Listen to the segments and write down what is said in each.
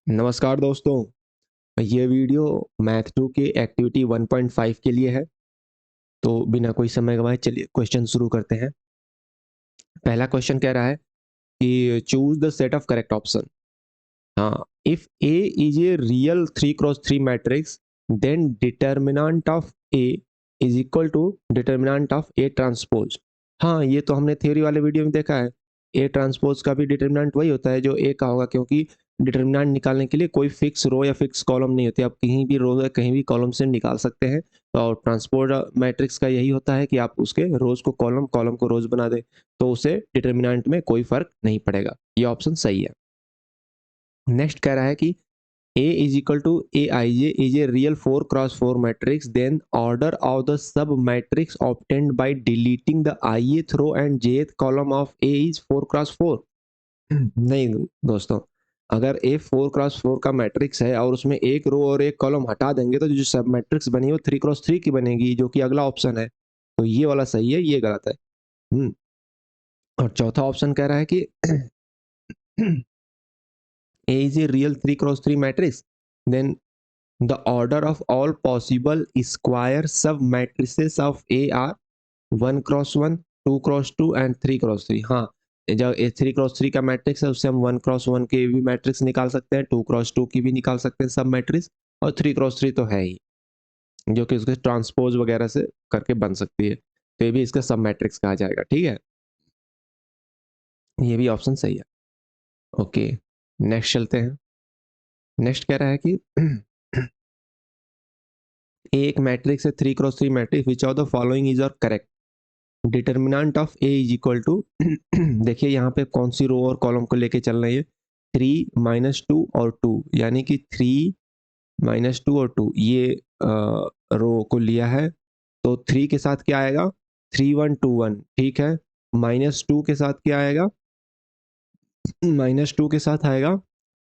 नमस्कार दोस्तों, ये वीडियो मैथ 2 के एक्टिविटी 1.5 के लिए है। तो बिना कोई समय गवाए चलिए क्वेश्चन शुरू करते हैं। पहला क्वेश्चन कह रहा है कि choose the set of correct option. हाँ, if A is a real 3x3 matrix then determinant of A is equal to determinant of A transpose. हाँ, ये तो हमने थ्योरी वाले वीडियो में देखा है। ए ट्रांसपोज का भी डिटर्मिनेंट वही होता है जो ए का होगा, क्योंकि डिटर्मिनेंट निकालने के लिए कोई फिक्स रो या फिक्स कॉलम नहीं होती। आप कहीं भी रो या कहीं भी कॉलम से निकाल सकते हैं। और ट्रांसपोज मैट्रिक्स का यही होता है कि आप उसके रोज को कॉलम, कॉलम को रोज बना दें, तो उसे डिटर्मिनेंट में कोई फर्क नहीं पड़ेगा। ये ऑप्शन सही है। नेक्स्ट कह रहा है कि A is equal to Aij is a real 4x4 matrix, then order of the sub matrix obtained by deleting the ith row and jth column of A is 4x4। नहीं दोस्तों, अगर A 4x4 का matrix है और उसमें एक रो और एक कॉलम हटा देंगे तो जो सब मैट्रिक्स बनी वो 3x3 की बनेगी, जो कि अगला ऑप्शन है। तो ये वाला सही है, ये गलत है। और चौथा ऑप्शन कह रहा है कि A is a real 3x3 matrix, then the order of all possible square sub matrices of A are 1x1, 2x2 and 3x3। हाँ, जब 3x3 का मैट्रिक्स है उससे हम 1x1 के भी मैट्रिक्स निकाल सकते हैं, 2x2 की भी निकाल सकते हैं सब मैट्रिक्स, और 3x3 तो है ही, जो कि उसके ट्रांसपोज वगैरह से करके बन सकती है। तो ये भी इसका सब मैट्रिक्स कहा जाएगा। ठीक है, ये भी ऑप्शन सही है। ओके, नेक्स्ट चलते हैं। नेक्स्ट कह रहा है कि एक मैट्रिक्स है 3x3 matrix, which of the following is are correct. Determinant of A is equal to देखिए यहाँ पे कौन सी रो और कॉलम को लेके चल रही है, 3 -2 और 2, यानी कि 3 -2 और 2 ये रो को लिया है। तो 3 के साथ क्या आएगा, 3 1 2 1। ठीक है, -2 के साथ क्या आएगा, -2 के साथ आएगा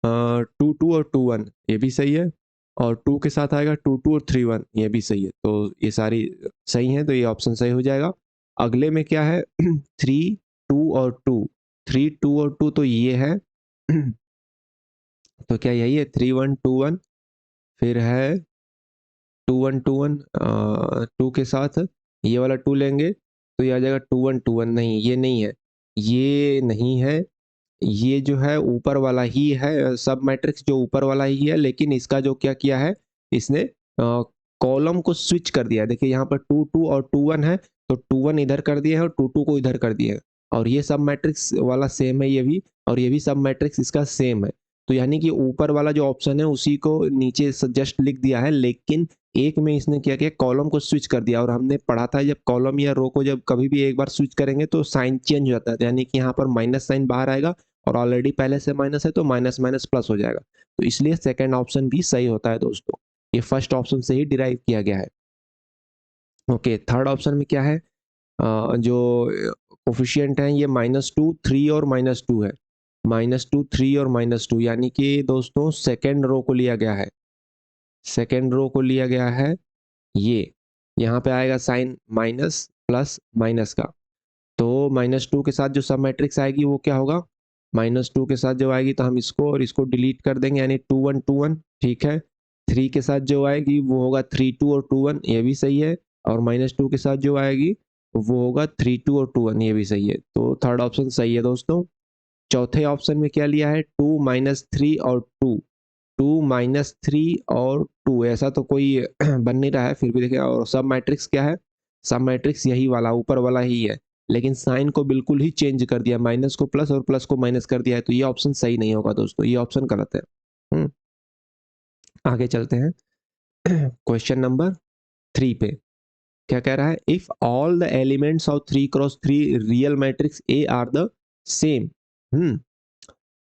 2 2 और 2 1, ये भी सही है। और 2 के साथ आएगा 2 2 और 3 1, ये भी सही है। तो ये सारी सही हैं, तो ये ऑप्शन सही हो जाएगा। अगले में क्या है 3 2 और 2, 3 2 और 2 तो ये है तो क्या यही है 3 1 2 1, फिर है 2 1 2 1, 2 के साथ ये वाला 2 लेंगे तो ये आ जाएगा 2 1 2 1। नहीं, ये नहीं है, ये नहीं है, ये जो है ऊपर वाला ही है, सब मैट्रिक्स जो ऊपर वाला ही है, लेकिन इसका जो क्या किया है, इसने कॉलम को स्विच कर दिया है। देखिए यहाँ पर 2 2 और 2 1 है, तो 2 1 इधर कर दिए है और 2 2 को इधर कर दिए है। और ये सब मैट्रिक्स वाला सेम है ये भी, और ये भी सब मैट्रिक्स इसका सेम है। तो यानी कि ऊपर वाला जो ऑप्शन है उसी को नीचे जस्ट लिख दिया है, लेकिन एक में इसने क्या किया, कॉलम को स्विच कर दिया। और हमने पढ़ा था जब कॉलम या रो को जब कभी भी एक बार स्विच करेंगे तो साइन चेंज हो जाता है, यानी कि यहाँ पर माइनस साइन बाहर आएगा और ऑलरेडी पहले से माइनस है तो माइनस माइनस प्लस हो जाएगा। तो इसलिए सेकंड ऑप्शन भी सही होता है दोस्तों, ये फर्स्ट ऑप्शन से ही डिराइव किया गया है। ओके, थर्ड ऑप्शन में क्या है, जो कोफिशिएंट है ये -2 3 और -2 है, -2 3 और -2, यानी कि दोस्तों सेकेंड रो को लिया गया है, सेकेंड रो को लिया गया है। ये यहाँ पे आएगा साइन माइनस प्लस माइनस का, तो -2 के साथ जो सब मैट्रिक्स आएगी वो क्या होगा, -2 के साथ जो आएगी तो हम इसको और इसको डिलीट कर देंगे, यानी 2 1 2 1। ठीक है, 3 के साथ जो आएगी वो होगा 3 2 और 2 1, ये भी सही है। और -2 के साथ जो आएगी वो होगा 3 2 और 2 1, ये भी सही है। तो थर्ड ऑप्शन सही है दोस्तों। चौथे ऑप्शन में क्या लिया है, 2 -3 और 2, 2 -3 और 2, ऐसा तो कोई बन नहीं रहा है, फिर भी देखिए। और सब मैट्रिक्स क्या है, सब मैट्रिक्स यही वाला ऊपर वाला ही है, लेकिन साइन को बिल्कुल ही चेंज कर दिया, माइनस को प्लस और प्लस को माइनस कर दिया है। तो ये ऑप्शन सही नहीं होगा दोस्तों, ये ऑप्शन गलत है। आगे चलते हैं क्वेश्चन नंबर 3 पे। क्या कह रहा है, if all the elements of 3x3 real matrix A are the same,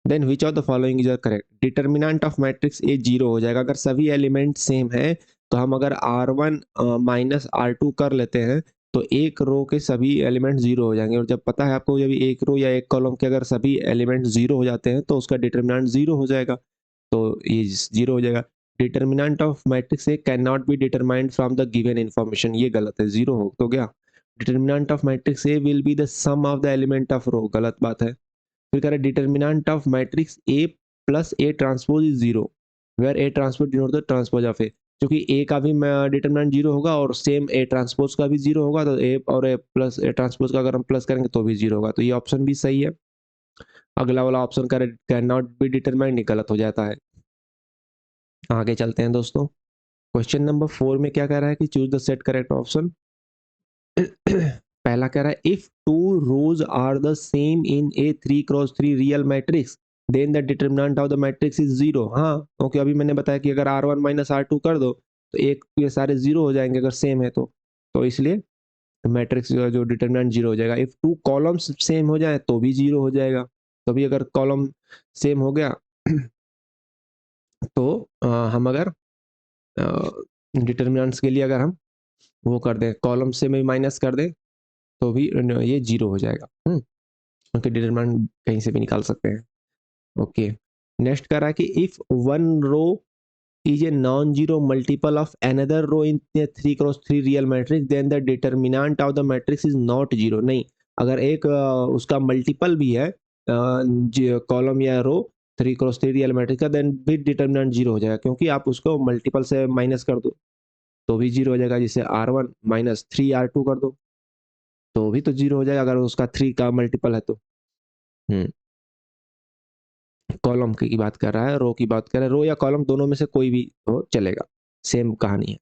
then which of the following is are correct. Determinant of matrix A 0 हो जाएगा अगर सभी एलिमेंट सेम है। तो हम अगर R1 माइनस R2 कर लेते हैं तो एक रो के सभी एलिमेंट 0 हो जाएंगे। और जब पता है आपको, जब एक रो या एक कॉलम के अगर सभी एलिमेंट 0 हो जाते हैं तो उसका डिटर्मिनेंट 0 हो जाएगा, तो ये 0 हो जाएगा। Determinant of matrix A can not be determined from the given information, ये गलत है, 0 हो तो गया। Determinant of matrix A will be the sum of the element of row, गलत बात है। फिर कह रहा है determinant of matrix A plus A transpose is zero where A transpose denote the transpose of A, क्योंकि ए का भी डिटरमिनेंट जीरो होगा और सेम ए ट्रांसपोज का भी जीरो होगा, तो ए और ए प्लस ए ट्रांसपोज का अगर हम प्लस करेंगे तो भी जीरो होगा, तो ये ऑप्शन भी सही है। अगला वाला option can not be determined गलत हो जाता है। आगे चलते हैं दोस्तों, क्वेश्चन नंबर 4 में क्या कह रहा है कि choose the set correct option. पहला कह रहा है if two rows are the same in a 3x3 real matrix then the determinant of the matrix is zero. हाँ, क्योंकि अभी मैंने बताया कि अगर R1 माइनस R2 कर दो तो एक ये सारे जीरो हो जाएंगे अगर सेम है तो इसलिए मैट्रिक्स जो डिटरमिनेंट जीरो हो जाएगा। इफ टू कॉलम्स सेम हो जाए तो भी जीरो हो जाएगा, तो भी अगर कॉलम सेम हो गया तो हम अगर डिटरमिनेंट्स के लिए अगर हम वो कर दें, कॉलम से में माइनस कर दें तो भी ये जीरो हो जाएगा। क्योंकि डिटरमिनेंट कहीं से भी निकाल सकते हैं। ओके, नेक्स्ट कह रहा है कि if one row is a non-zero multiple of another row in a 3x3 real matrix then the determinant of the matrix is not zero। नहीं, अगर एक उसका मल्टीपल भी है कॉलम या रो 3x3 रियल मैट्रिक्स का, देन भी डिटरमिनेंट जीरो हो जाएगा, क्योंकि आप उसको मल्टीपल से माइनस कर दो तो भी जीरो हो जाएगा। जैसे R1 माइनस 3R2 कर दो तो भी तो जीरो हो जाएगा अगर उसका 3 का मल्टीपल है तो। कॉलम की बात कर रहा है, रो की बात कर रहा है, रो या कॉलम दोनों में से कोई भी हो चलेगा, सेम कहानी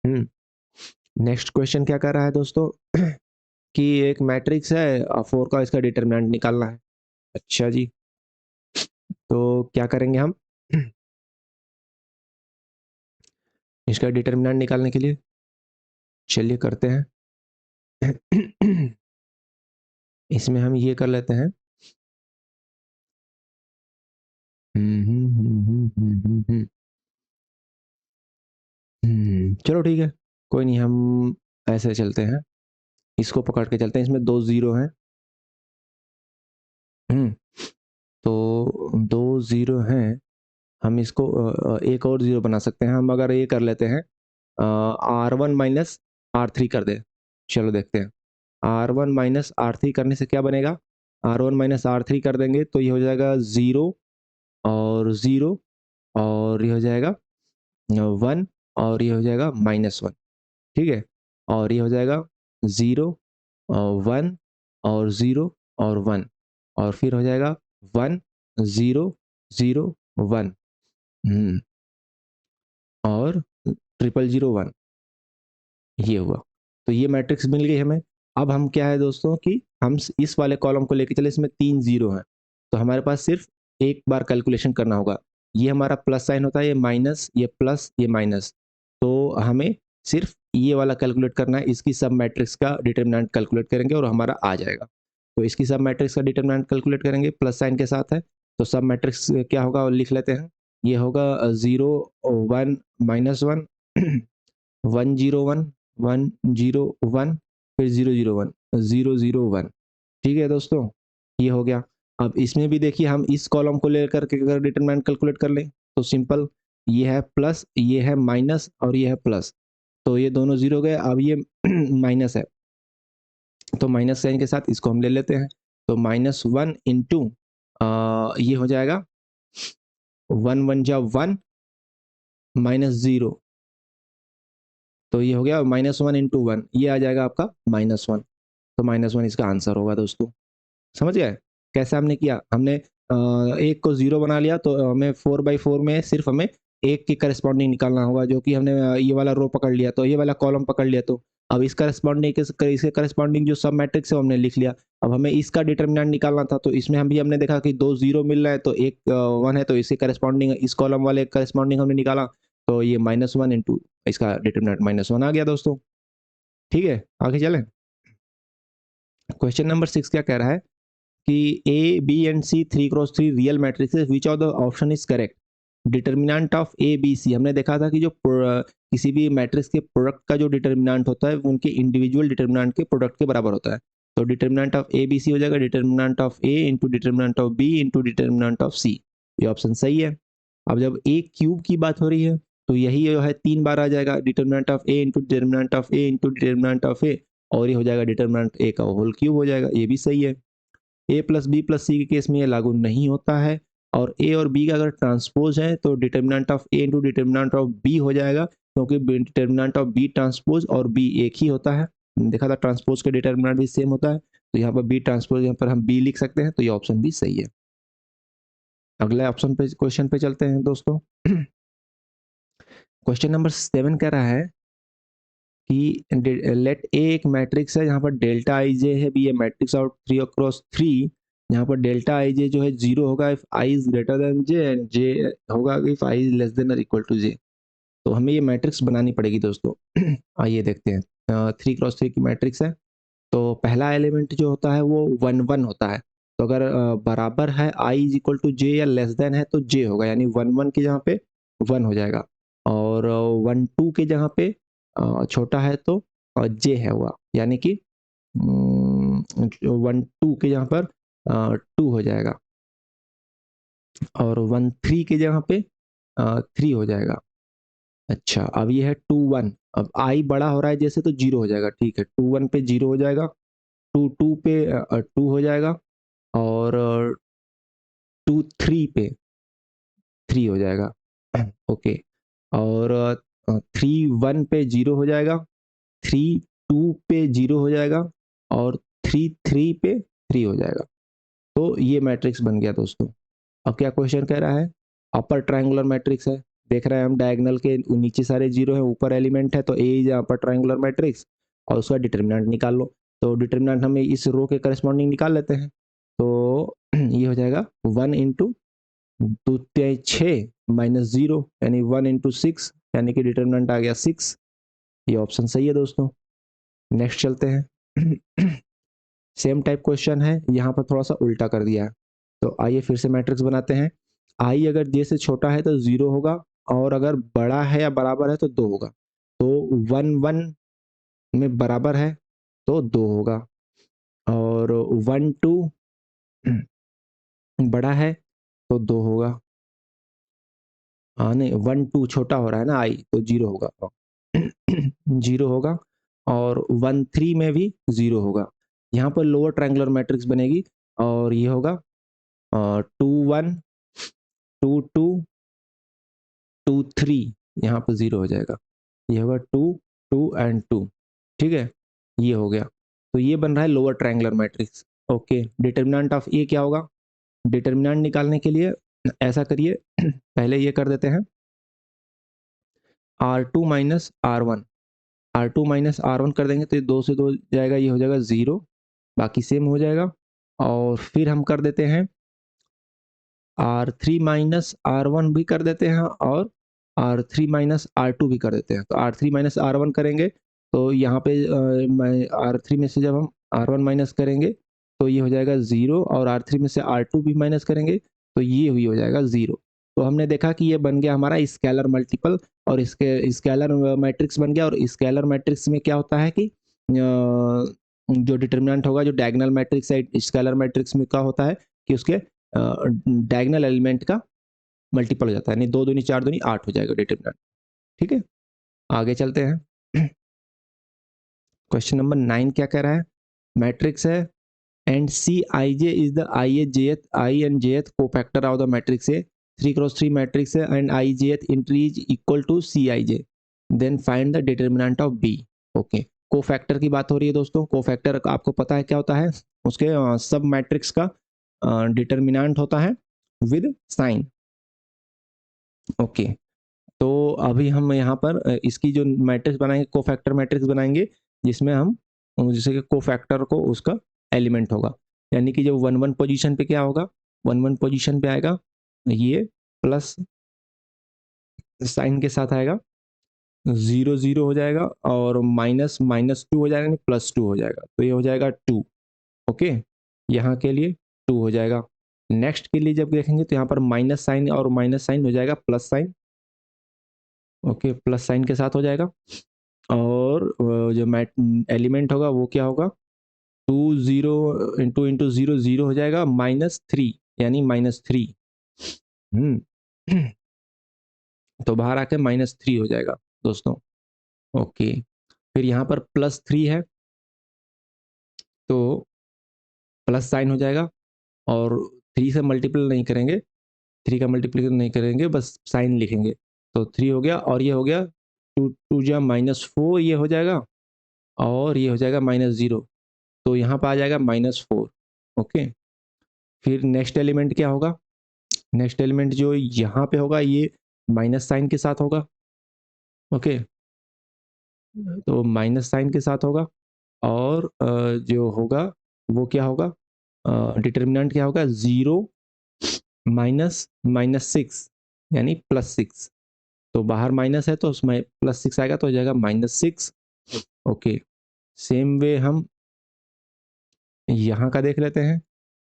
है। नेक्स्ट क्वेश्चन क्या कर रहा है दोस्तों कि एक मैट्रिक्स है 4 का, इसका डिटरमिनेंट निकालना है। अच्छा जी, तो क्या करेंगे हम इसका डिटरमिनेंट निकालने के लिए, चलिए करते हैं। इसमें हम ये कर लेते हैं, चलो ठीक है, कोई नहीं, हम ऐसे चलते हैं, इसको पकड़ के चलते हैं। इसमें दो जीरो हैं, तो दो जीरो हैं, हम इसको एक और जीरो बना सकते हैं। हम अगर ये कर लेते हैं R1 माइनस R3 कर दे, चलो देखते हैं। R1 माइनस R3 करने से क्या बनेगा, R1 माइनस R3 कर देंगे तो ये हो जाएगा जीरो और जीरो, और ये हो जाएगा 1, और ये हो जाएगा -1, ठीक है, और ये हो जाएगा 0 और 1 और 0 और 1, और फिर हो जाएगा 1 0 0 1 और 000 1, ये हुआ। तो ये मैट्रिक्स मिल गई हमें। अब हम क्या है दोस्तों कि हम इस वाले कॉलम को लेके चले, इसमें 3 जीरो हैं, तो हमारे पास सिर्फ एक बार कैलकुलेशन करना होगा। ये हमारा प्लस साइन होता है, ये माइनस, ये प्लस, ये माइनस, तो हमें सिर्फ ये वाला कैलकुलेट करना है। इसकी सब मैट्रिक्स का डिटरमिनेंट कैलकुलेट करेंगे और हमारा आ जाएगा। तो इसकी सब मैट्रिक्स का डिटरमिनेंट कैलकुलेट करेंगे, प्लस साइन के साथ है, तो सब मैट्रिक्स क्या होगा लिख लेते हैं। ये होगा 0 1 -1 101 101 फिर 001 001, ठीक है दोस्तों, ये हो गया। अब इसमें भी देखिए, हम इस कॉलम को लेकर के अगर डिटरमिनेंट कैलकुलेट कर लें तो सिंपल, ये है प्लस, ये है माइनस और ये है प्लस, तो ये दोनों जीरो गए। अब ये माइनस है तो माइनस साइन के साथ इसको हम ले लेते हैं, तो -1 इंटू ये हो जाएगा 1 1 जा 1 -0, तो ये हो गया -1 इंटू 1, ये आ जाएगा आपका -1, तो -1 इसका आंसर होगा दोस्तों। समझ गए कैसे हमने किया, हमने एक को जीरो बना लिया, तो हमें 4/4 में सिर्फ हमें एक की करस्पॉन्डिंग निकालना होगा, जो कि हमने ये वाला रो पकड़ लिया, तो ये वाला कॉलम पकड़ लिया, तो अब इस करस्पॉन्डिंग इसके करस्पॉन्डिंग जो सब मैट्रिक्स है हमने लिख लिया। अब हमें इसका डिटरमिनेंट निकालना था, तो इसमें हम भी हमने देखा कि दो जीरो मिल रहा है, तो एक 1 है, तो इसके करस्पॉन्डिंग इस कॉलम वाले करस्पॉन्डिंग हमने निकाला, तो ये -1 इंटू इसका डिटरमिनेंट -1 आ गया दोस्तों। ठीक है, आगे चलें। क्वेश्चन नंबर 6 क्या कह रहा है कि A B and C 3x3 real matrix, which of the option is correct. Determinant of A B C, हमने देखा था कि जो किसी भी मैट्रिक्स के प्रोडक्ट का जो डिटर्मिनेंट होता है उनके इंडिविजुअल डिटर्मिनेंट के प्रोडक्ट के बराबर होता है। तो determinant of A B C हो जाएगा determinant of A into determinant of B into determinant of C, ये ऑप्शन सही है। अब जब ए क्यूब की बात हो रही है तो यही जो है 3 बार आ जाएगा, determinant of A into determinant of A into determinant of A, और ये हो जाएगा डिटर्मिनेंट ए का होल क्यूब हो जाएगा, ये भी सही है। ए प्लस बी प्लस सी के केस में ये लागू नहीं होता है, और ए और बी का अगर ट्रांसपोज है तो determinant of A into determinant of B हो जाएगा, क्योंकि डिटर्मिनेंट ऑफ बी ट्रांसपोज और बी एक ही होता है, देखा था ट्रांसपोज के डिटर्मिनेंट भी सेम होता है, तो यहाँ पर बी ट्रांसपोज, यहाँ पर हम बी लिख सकते हैं, तो ये ऑप्शन भी सही है। अगले ऑप्शन पे, क्वेश्चन पे चलते हैं दोस्तों। क्वेश्चन नंबर 7 कह रहा है कि लेट ए एक मैट्रिक्स है, यहाँ पर डेल्टा आई जे है, B a matrix of 3 cross 3, यहाँ पर डेल्टा आई जे जो है 0 होगा if I is greater than J, and J होगा if I is less than और इक्वल टू जे। तो हमें ये मैट्रिक्स बनानी पड़ेगी दोस्तों। आइए देखते हैं। 3 क्रॉस 3 की मैट्रिक्स है, तो पहला एलिमेंट जो होता है वो 1 1 होता है, तो अगर बराबर है आई इज इक्वल टू जे या लेस देन है तो जे होगा, यानी 1 1 के जहाँ पे 1 हो जाएगा, और 1 2 के जहाँ पे छोटा है तो जे है हुआ, यानी कि 1 2 के जहाँ पर 2 हो जाएगा, और 1 3 के जहाँ पे 3 हो जाएगा। अच्छा, अब ये है 2 1, अब आई बड़ा हो रहा है जैसे तो 0 हो जाएगा, ठीक है, 2 1 पे 0 हो जाएगा, 2 2 पे 2 हो जाएगा, और 2 3 पे 3 हो जाएगा। ओके, और 3 1 पे 0 हो जाएगा, 3 2 पे 0 हो जाएगा, और 3 3 पे 3 हो जाएगा। तो ये मैट्रिक्स बन गया दोस्तों। अब क्या क्वेश्चन कह रहा है, अपर ट्रायंगुलर मैट्रिक्स है, देख रहे हैं हम डायगोनल के नीचे सारे जीरो है, ऊपर एलिमेंट है, तो ए इज अपर ट्रायंगुलर मैट्रिक्स, और उसका डिटर्मिनेंट निकाल लो। तो डिटर्मिनेंट हम इस रो के करस्पॉन्डिंग निकाल लेते हैं, तो ये हो जाएगा 1 इंटू 2 6 माइनस 0, यानी 1 इंटू 6, यानी कि डिटर्मिनेंट आ गया 6। ये ऑप्शन सही है दोस्तों। नेक्स्ट चलते हैं। सेम टाइप क्वेश्चन है, यहाँ पर थोड़ा सा उल्टा कर दिया है, तो आइए फिर से मैट्रिक्स बनाते हैं। आई अगर जे से छोटा है तो 0 होगा, और अगर बड़ा है या बराबर है तो 2 होगा, तो 1 1 में बराबर है तो 2 होगा, और 1 2 बड़ा है तो 2 होगा, हाँ नहीं 1 2 छोटा हो रहा है ना आई, तो 0 होगा। 0 होगा, और 1 3 में भी 0 होगा। यहाँ पर लोअर ट्रायंगुलर मैट्रिक्स बनेगी, और ये होगा 2 1 2 2 2 3, यहाँ पर 0 हो जाएगा, ये होगा 2 2 एंड 2, ठीक है, ये हो गया। तो ये बन रहा है lower triangular matrix. Okay, determinant of A क्या होगा, डिटर्मिनेंट निकालने के लिए ऐसा करिए, पहले ये कर देते हैं R2 minus R1, R2 minus R1 कर देंगे तो ये 2 से 2 जाएगा, ये हो जाएगा 0, बाकी सेम हो जाएगा, और फिर हम कर देते हैं R3 माइनस R1 भी कर देते हैं, और R3 माइनस R2 भी कर देते हैं। तो R3 माइनस R1 करेंगे, तो यहाँ पे R3 में से जब हम R1 माइनस करेंगे तो ये हो जाएगा 0, और R3 में से R2 भी माइनस करेंगे तो ये भी हो जाएगा 0। तो हमने देखा कि ये बन गया हमारा स्केलर मल्टीपल, और इसके स्केलर मैट्रिक्स बन गया। और स्केलर मैट्रिक्स में क्या होता है कि जो डिटर्मिनेंट होगा, जो डायगोनल मैट्रिक्स है स्केलर मैट्रिक्स में क्या होता है कि उसके डायगोनल एलिमेंट का मल्टीपल हो जाता है, यानी 2 दूनी 4 दूनी 8 हो जाएगा डिटर्मिनेंट। ठीक है, आगे चलते हैं। क्वेश्चन नंबर 9 क्या कह रहा है, मैट्रिक्स है and C I J is the I and jth cofactor of the matrix A, 3 cross 3 matrix है, and I jth entry is equal to C I J, then find the determinant of B. Okay, cofactor की बात हो रही है दोस्तों। Cofactor आपको पता है क्या होता है, उसके सब मैट्रिक्स का डिटर्मिनेंट होता है विद साइन। ओके, तो अभी हम यहाँ पर इसकी जो मैट्रिक्स बनाएंगे, कोफैक्टर मैट्रिक्स बनाएंगे, जिसमें हम जैसे कि कोफैक्टर को उसका एलिमेंट होगा, यानी कि जब 1 1 पोजीशन पे क्या होगा, 1 1 पोजीशन पे आएगा ये प्लस साइन के साथ आएगा, 0 0 हो जाएगा, और माइनस माइनस 2 हो जाएगा, प्लस 2 हो जाएगा, तो ये हो जाएगा 2। ओके, यहाँ के लिए 2 हो जाएगा। नेक्स्ट के लिए जब देखेंगे तो यहाँ पर माइनस साइन और माइनस साइन हो जाएगा plus sign. Okay, plus sign के साथ हो जाएगा, और जो एलिमेंट होगा वो क्या होगा, 2 0 इंटू इंटू 0 0 हो जाएगा, -3, यानी -3। तो बाहर आके -3 हो जाएगा दोस्तों। ओके, फिर यहाँ पर +3 है, तो प्लस साइन हो जाएगा, और 3 से मल्टीपल नहीं करेंगे, 3 का मल्टीप्लिकेशन नहीं करेंगे, बस साइन लिखेंगे। तो 3 हो गया और ये हो गया 2 2 जा -4 ये हो जाएगा और ये हो जाएगा -0, तो यहाँ पे आ जाएगा -4। ओके, फिर नेक्स्ट एलिमेंट क्या होगा? नेक्स्ट एलिमेंट जो यहाँ पे होगा ये माइनस साइन के साथ होगा। ओके, तो माइनस साइन के साथ होगा और जो होगा वो क्या होगा? डिटर्मिनेंट क्या होगा? 0 माइनस -6 यानी +6। तो बाहर माइनस है तो उसमें +6 आएगा तो हो जाएगा -6। ओके, सेम वे हम यहाँ का देख लेते हैं।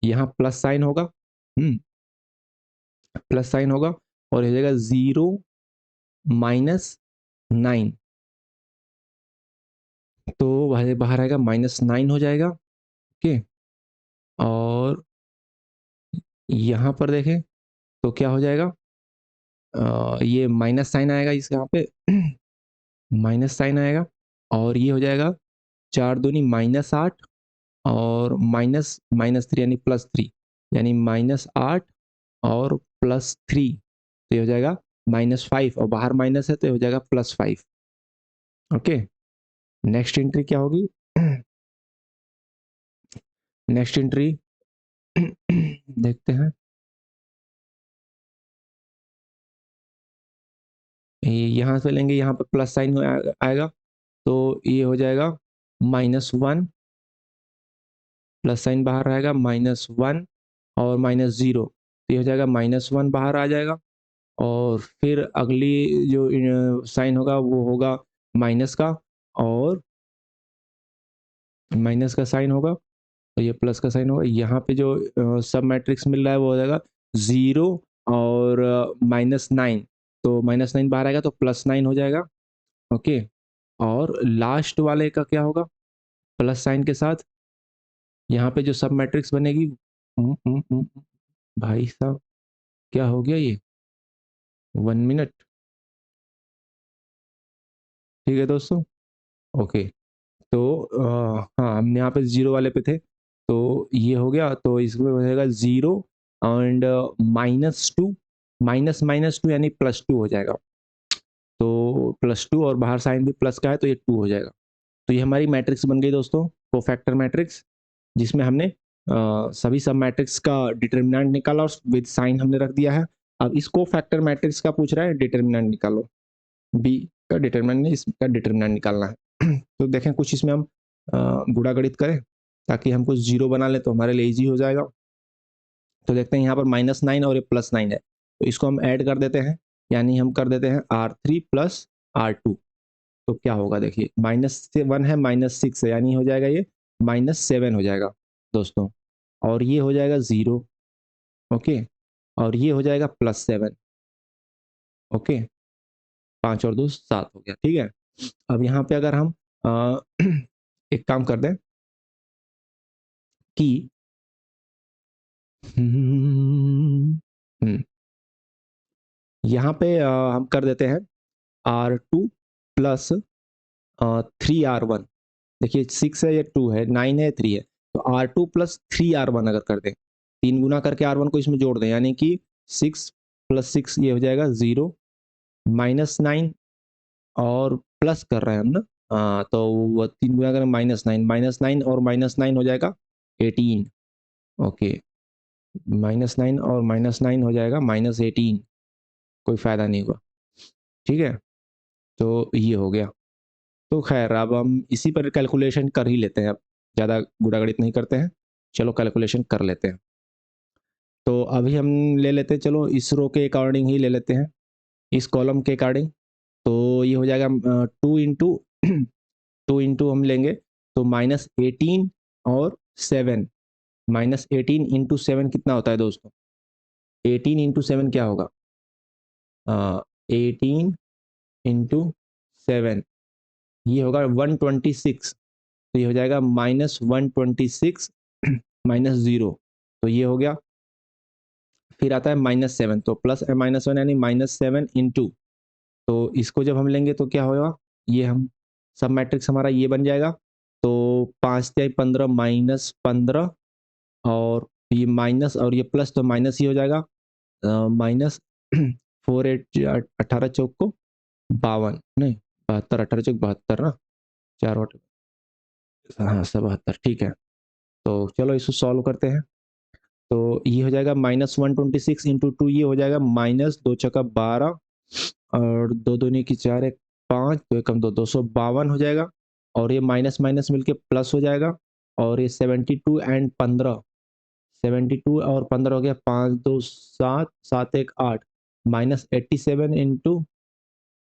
यहाँ प्लस साइन होगा, प्लस साइन होगा और हो जाएगा 0 -9, तो बाहर आएगा -9 हो जाएगा। ओके, और यहाँ पर देखें तो क्या हो जाएगा? ये माइनस साइन आएगा इस यहाँ पे माइनस साइन आएगा और ये हो जाएगा 4 दूनी -8 और माइनस -3 यानी +3 यानी -8 और +3, तो ये हो जाएगा -5 और बाहर माइनस है तो ये हो जाएगा +5। ओके, नेक्स्ट एंट्री क्या होगी? नेक्स्ट एंट्री देखते हैं। यहाँ से लेंगे, यहाँ पे प्लस साइन आएगा तो ये हो जाएगा -1, प्लस साइन बाहर आएगा -1 और -0, तो ये हो जाएगा -1 बाहर आ जाएगा और फिर अगली जो साइन होगा वो होगा माइनस का और माइनस का साइन होगा और ये प्लस का साइन होगा। यहाँ पे जो सब मैट्रिक्स मिल रहा है वो हो जाएगा 0 और -9, तो -9 बाहर आएगा तो +9 हो जाएगा। ओके, और लास्ट वाले का क्या होगा? प्लस साइन के साथ यहाँ पे जो सब मैट्रिक्स बनेगी, भाई साहब क्या हो गया ये? 1 मिनट। ठीक है दोस्तों। ओके, तो हाँ हम यहाँ पे 0 वाले पे थे तो ये हो गया, तो इसमें हो जाएगा 0 एंड -2, -2 यानी +2 हो जाएगा। तो +2 और बाहर साइन भी प्लस का है तो ये 2 हो जाएगा। तो ये हमारी मैट्रिक्स बन गई दोस्तों, कोफैक्टर मैट्रिक्स, जिसमें हमने सभी सब मैट्रिक्स का डिटर्मिनेंट निकाला और विद साइन हमने रख दिया है। अब इस कोफैक्टर मैट्रिक्स का पूछ रहा है डिटर्मिनेंट निकालो, बी का डिटर्मिनेंट नहीं, इसका डिटर्मिनेंट निकालना है। तो देखें कुछ इसमें हम गुणा गणित करें ताकि हम कुछ जीरो बना लें तो हमारे लिए ईजी हो जाएगा। तो देखते हैं यहाँ पर -9 और ये +9 है तो इसको हम ऐड कर देते हैं, यानी हम कर देते हैं R3 + R2। तो क्या होगा देखिए, -1 है -6 है यानी हो जाएगा ये -7 हो जाएगा दोस्तों, और ये हो जाएगा 0। ओके, और ये हो जाएगा +7। ओके, 5 और 2 7 हो गया। ठीक है, अब यहाँ पे अगर हम अ, एक काम कर दें कि यहाँ पे हम कर देते हैं R2 प्लस 3R1। देखिए 6 है या 2 है, 9 है 3 है, तो R2 प्लस 3R1 अगर कर दें, 3 गुना करके R1 को इसमें जोड़ दें, यानी कि 6 + 6 ये हो जाएगा 0, -9 और प्लस कर रहे हैं हम ना, तो वो 3 गुना करें -9 और -9 हो जाएगा 18। ओके, -9 और -9 हो जाएगा -18, कोई फ़ायदा नहीं हुआ। ठीक है, तो ये हो गया। तो खैर अब हम इसी पर कैलकुलेशन कर ही लेते हैं, अब ज़्यादा गुणा-गणित नहीं करते हैं, चलो कैलकुलेशन कर लेते हैं। तो अभी हम ले लेते हैं, चलो इस रो के अकॉर्डिंग ही ले लेते हैं, इस कॉलम के अकॉर्डिंग। तो ये हो जाएगा 2 इंटू 2 इंटू हम लेंगे तो -18 और 7, -18 इंटू 7 कितना होता है दोस्तों? 18 इंटू 7 क्या होगा? 18 इंटू 7 ये होगा 126, तो ये हो जाएगा -126 -0, तो ये हो गया। फिर आता है -7, तो प्लस -1 यानी -7 इंटू, तो इसको जब हम लेंगे तो क्या होगा? ये हम सब मैट्रिक्स हमारा ये बन जाएगा, तो 5 तिहाई 15 -15 और ये माइनस और ये प्लस तो माइनस ही हो जाएगा, माइनस 4 8 18 चौक को 52 नहीं 72 18 चौक 72 ना 4 8 हाँ 77 ठीक है। तो चलो इसको सॉल्व करते हैं। तो ये हो जाएगा -126 इंटू 2 ये हो जाएगा माइनस 2 चौका 12 और 2 दूनी की 4 1 5 2 एकम 2 252 हो जाएगा और ये माइनस माइनस मिलके प्लस हो जाएगा और ये 72 एंड 15 72 और 15 हो गया 5 2 7 7 1 8 माइनस 87 इंटू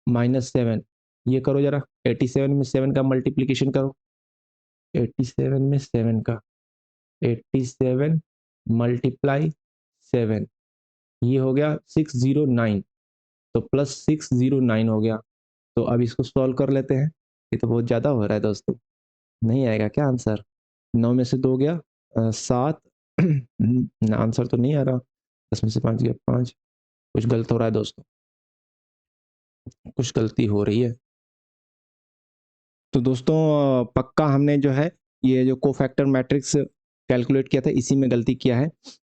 -7 ये करो जरा 87 में 7 का मल्टीप्लिकेशन करो 87 में 7 का 87 मल्टीप्लाई 7 ये हो गया 609 तो प्लस 609 हो गया। तो अब इसको सॉल्व कर लेते हैं। ये तो बहुत ज़्यादा हो रहा है दोस्तों, नहीं आएगा क्या आंसर? 9 में से 2 गया 7 आंसर तो नहीं आ रहा। 10 में से 5 गया 5 कुछ गलत हो रहा है दोस्तों, कुछ गलती हो रही है। तो दोस्तों पक्का हमने जो है ये जो कोफैक्टर मैट्रिक्स कैलकुलेट किया था इसी में गलती किया है।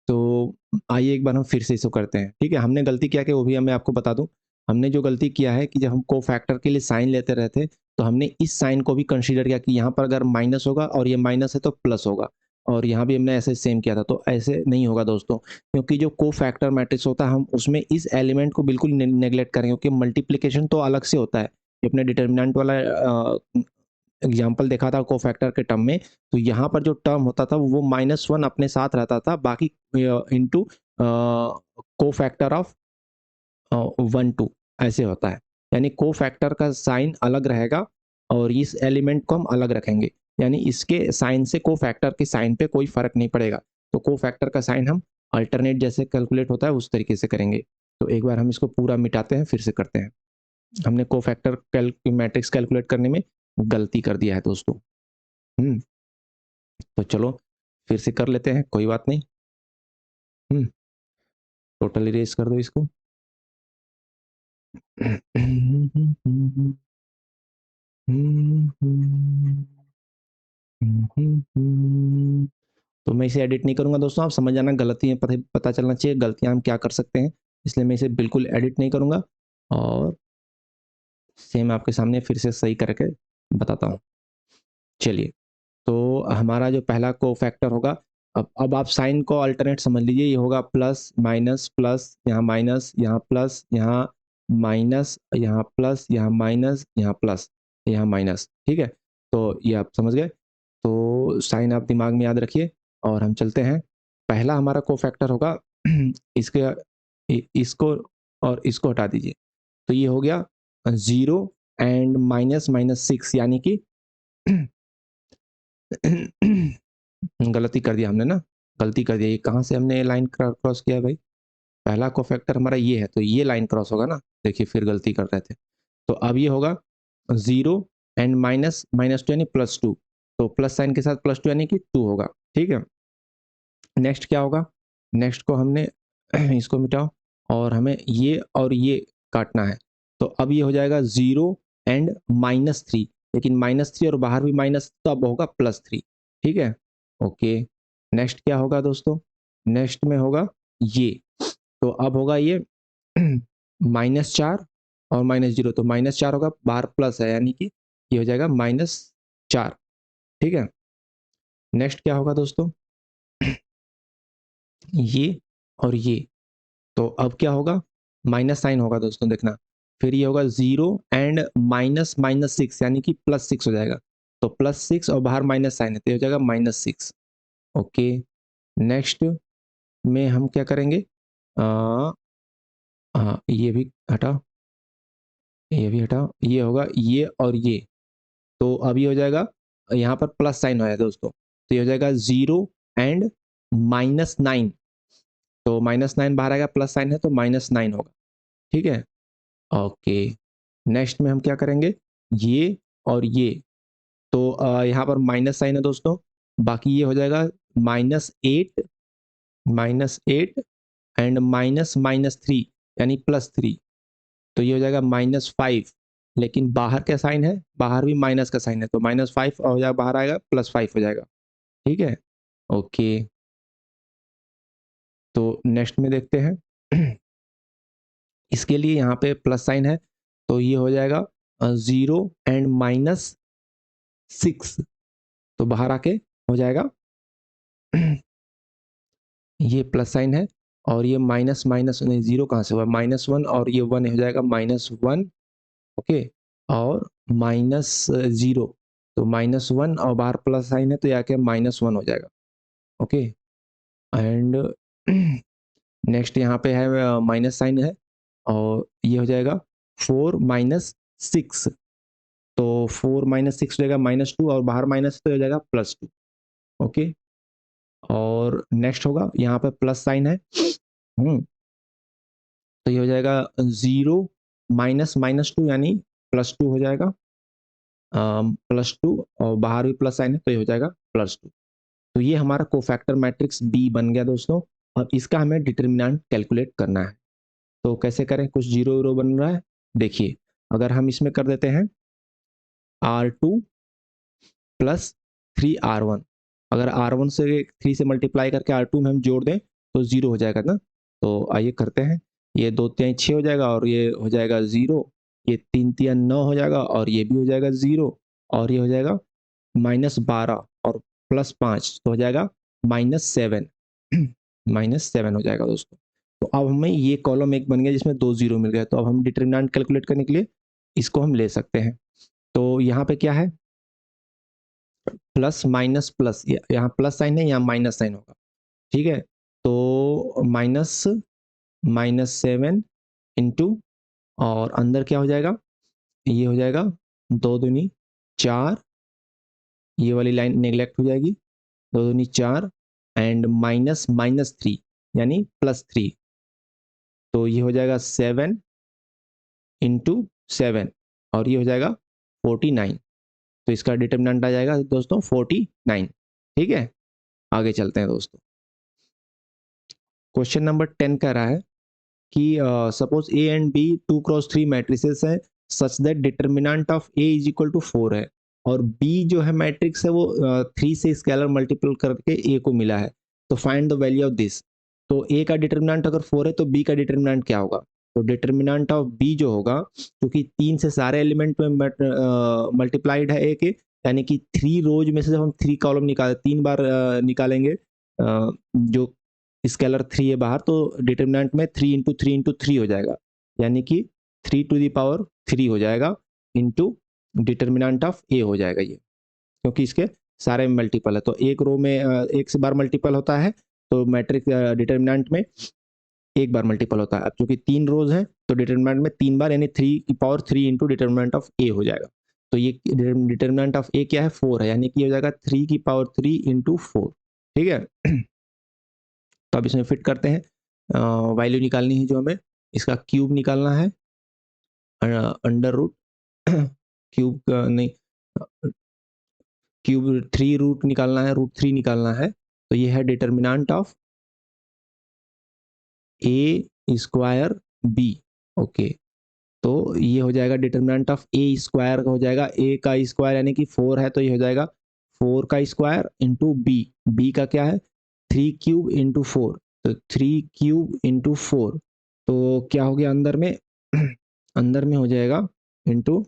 तो आइए एक बार हम फिर से इसको करते हैं। ठीक है, हमने गलती क्या कि वो भी मैं आपको बता दूं। हमने जो गलती किया है कि जब हम कोफैक्टर के लिए साइन लेते रहते तो हमने इस साइन को भी कंसीडर किया कि यहाँ पर अगर माइनस होगा और ये माइनस है तो प्लस होगा और यहाँ भी हमने ऐसे सेम किया था। तो ऐसे नहीं होगा दोस्तों, क्योंकि जो कोफैक्टर मैट्रिक्स होता है हम उसमें इस एलिमेंट को बिल्कुल नेग्लेक्ट करेंगे क्योंकि मल्टीप्लीकेशन तो अलग से होता है। अपने डिटर्मिनेंट वाला एग्जाम्पल देखा था कोफैक्टर के टर्म में, तो यहाँ पर जो टर्म होता था वो -1 अपने साथ रहता था, बाकी इंटू कोफैक्टर ऑफ 1 2 ऐसे होता है। यानी कोफैक्टर का साइन अलग रहेगा और इस एलिमेंट को हम अलग रखेंगे, यानी इसके साइन से कोफैक्टर के साइन पे कोई फर्क नहीं पड़ेगा। तो कोफैक्टर का साइन हम अल्टरनेट जैसे कैलकुलेट होता है उस तरीके से करेंगे। तो एक बार हम इसको पूरा मिटाते हैं फिर से करते हैं। हमने कोफैक्टर मैट्रिक्स कैलकुलेट करने में गलती कर दिया है दोस्तों। तो चलो फिर से कर लेते हैं, कोई बात नहीं। टोटल इरेज कर दो इसको। तो मैं इसे एडिट नहीं करूंगा दोस्तों, आप समझ जाना गलती है, पता चलना चाहिए गलतियां हम क्या कर सकते हैं, इसलिए मैं इसे बिल्कुल एडिट नहीं करूंगा और सेम आपके सामने फिर से सही करके बताता हूँ। चलिए, तो हमारा जो पहला कोफैक्टर होगा, अब आप साइन को अल्टरनेट समझ लीजिए, ये होगा प्लस माइनस प्लस, यहाँ माइनस यहाँ प्लस, यहाँ माइनस यहाँ प्लस, यहाँ माइनस यहाँ प्लस, यहाँ माइनस। ठीक है, तो ये आप समझ गए। तो साइन आप दिमाग में याद रखिए और हम चलते हैं। पहला हमारा कोफैक्टर होगा इसको और इसको हटा दीजिए, तो ये हो गया 0 एंड -6 यानी कि गलती कर दिया हमने ना, गलती कर दिया। ये कहाँ से हमने लाइन क्रॉस किया है भाई? पहला कोफैक्टर हमारा ये है तो ये लाइन क्रॉस होगा ना, देखिए फिर गलती कर रहे थे। तो अब ये होगा 0 एंड -2 यानी +2, तो प्लस साइन के साथ +2 यानी कि 2 होगा। ठीक है, नेक्स्ट क्या होगा? नेक्स्ट को हमने इसको मिटाओ और हमें ये और ये काटना है। तो अब ये हो जाएगा 0 एंड -3, लेकिन -3 और बाहर भी माइनस तो अब होगा +3। ठीक है, ओके। नेक्स्ट क्या होगा दोस्तों? नेक्स्ट में होगा ये, तो अब होगा ये -4 और -0, तो -4 होगा, बाहर प्लस है यानी कि ये हो जाएगा -4। ठीक है, नेक्स्ट क्या होगा दोस्तों? ये और ये, तो अब क्या होगा? माइनस साइन होगा दोस्तों, देखना। फिर ये होगा 0 एंड -6 यानी कि +6 हो जाएगा, तो +6 और बाहर माइनस साइन है तो ये हो जाएगा -6। ओके, नेक्स्ट में हम क्या करेंगे? हाँ ये भी हटाओ, ये भी हटाओ, ये होगा ये और ये, तो अब ये हो जाएगा, यहाँ पर प्लस साइन आया दोस्तों, तो ये हो जाएगा 0 एंड -9, तो -9 बाहर आएगा, प्लस साइन है तो -9 होगा। ठीक है, ओके। नेक्स्ट में हम क्या करेंगे? ये और ये, तो यहाँ पर माइनस साइन है दोस्तों, बाकी ये हो जाएगा -8 एंड -3 यानी +3, तो ये हो जाएगा -5, लेकिन बाहर क्या साइन है? बाहर भी माइनस का साइन है, तो -5 हो जाएगा, बाहर आएगा +5 हो जाएगा। ठीक है, ओके। तो नेक्स्ट में देखते हैं इसके लिए यहाँ पे प्लस साइन है, तो ये हो जाएगा 0 एंड -6, तो बाहर आके हो जाएगा ये प्लस साइन है, और ये माइनस माइनस नहीं, 0 कहाँ से हुआ, -1, और ये 1 हो जाएगा -1, ओके, और -0, तो -1 और बाहर प्लस साइन है, तो यहाँ के -1 हो जाएगा, ओके। एंड नेक्स्ट यहाँ पे है माइनस साइन है, और ये हो जाएगा 4 -6, तो 4 -6 हो जाएगा -2, और बाहर माइनस तो हो जाएगा +2, ओके। और नेक्स्ट होगा यहाँ पे प्लस साइन है, तो ये हो जाएगा 0 -2 यानी +2 हो जाएगा, +2, और बाहर भी प्लस साइन है, तो ये हो जाएगा +2। तो ये हमारा कोफैक्टर मैट्रिक्स बी बन गया दोस्तों। अब इसका हमें डिटर्मिनेंट कैलकुलेट करना है, तो कैसे करें, कुछ 0 0 बन रहा है, देखिए अगर हम इसमें कर देते हैं R2 प्लस 3R1, अगर R1 से 3 से मल्टीप्लाई करके R2 में हम जोड़ दें तो 0 हो जाएगा ना, तो आइए करते हैं, ये 2 3 6 हो जाएगा, और ये हो जाएगा 0, ये 3 3 9 हो जाएगा, और ये भी हो जाएगा 0, और ये हो जाएगा -12 और +5, तो हो जाएगा -7 -7 हो जाएगा दोस्तों। तो अब हमें ये कॉलम एक बन गया जिसमें 2 0 मिल गए, तो अब हम डिटर्मिनेंट कैलकुलेट करने के लिए इसको हम ले सकते हैं। तो यहाँ पे क्या है, प्लस माइनस प्लस, यहाँ प्लस साइन है, यहाँ माइनस साइन होगा, ठीक है। तो -7 इंटू, और अंदर क्या हो जाएगा, ये हो जाएगा 2 दूनी 4, ये वाली लाइन नेग्लेक्ट हो जाएगी, 2 दूनी 4, एंड -3 यानी +3, तो ये हो जाएगा 7 इंटू 7, और ये हो जाएगा 49, तो इसका डिटर्मिनेंट आ जाएगा दोस्तों 49, ठीक है। आगे चलते हैं दोस्तों। क्वेश्चन नंबर 10 कह रहा है कि suppose A and B 2x3 matrices हैं such that determinant of A is equal to 4 है, और बी जो है मैट्रिक्स है वो 3 से स्केलर मल्टीपल करके ए को मिला है, तो find the value of this. तो ए का डिटर्मिनेंट अगर 4 है तो बी का डिटर्मिनेंट क्या होगा, तो डिटर्मिनेंट ऑफ बी जो होगा, क्योंकि 3 से सारे एलिमेंट में मल्टीप्लाइड है ए के, यानी कि 3 रोज में से जब हम 3 कॉलम निकाल 3 बार निकालेंगे, जो स्केलर 3 है बाहर, तो डिटर्मिनेंट में 3 इंटू 3 इंटू 3 हो जाएगा, यानी कि 3 हो जाएगा, इंटू डिटर्मिनेंट ऑफ ए हो जाएगा ये, क्योंकि इसके सारे मल्टीपल है, तो एक रो में एक से बार मल्टीपल होता है, तो मैट्रिक्स डिटर्मिनेंट में एक बार मल्टीपल होता है। अब चूंकि 3 रोज है तो डिटर्मिनेंट में 3 बार, यानी 3 इंटू डिटर्मिनेंट ऑफ ए हो जाएगा, तो ये डिटर्मिनेंट ऑफ ए क्या है, 4 है, यानी कि हो जाएगा 3 इंटू 4, ठीक है। तो अब इसमें फिट करते हैं, वैल्यू निकालनी है जो हमें, इसका क्यूब निकालना है, अंडर रूट क्यूब नहीं, क्यूब 3 रूट निकालना है, √3 निकालना है, तो ये है determinant of A square B, okay. तो ये हो जाएगा डिटर्मिनेंट ऑफ ए स्क्वायर हो जाएगा, ए का स्क्वायर यानी कि 4 है, तो ये हो जाएगा 4 का स्क्वायर इंटू बी, बी का क्या है 3 क्यूब इंटू 4, तो 3 क्यूब इंटू 4, तो क्या हो गया अंदर में अंदर में हो जाएगा इंटू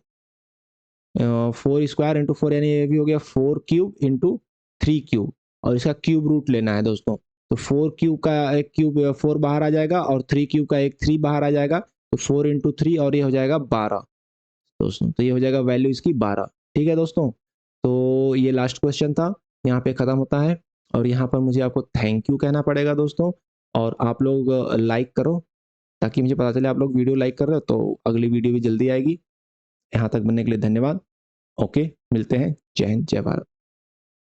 4 स्क्वायर इंटू 4, यानी ये भी हो गया 4 क्यूब इंटू 3 क्यूब, और इसका क्यूब रूट लेना है दोस्तों, तो 4 क्यूब का एक क्यूब 4 बाहर आ जाएगा, और 3 क्यूब का एक 3 बाहर आ जाएगा, तो 4 इंटू 3, और ये हो जाएगा 12 दोस्तों, तो ये हो जाएगा वैल्यू इसकी 12, ठीक है दोस्तों। तो ये लास्ट क्वेश्चन था, यहाँ पे खत्म होता है, और यहाँ पर मुझे आपको थैंक यू कहना पड़ेगा दोस्तों, और आप लोग लाइक करो, ताकि मुझे पता चले आप लोग वीडियो लाइक कर रहे हो, तो अगली वीडियो भी जल्दी आएगी। यहाँ तक बनने के लिए धन्यवाद, ओके, मिलते हैं, जय हिंद जय भारत।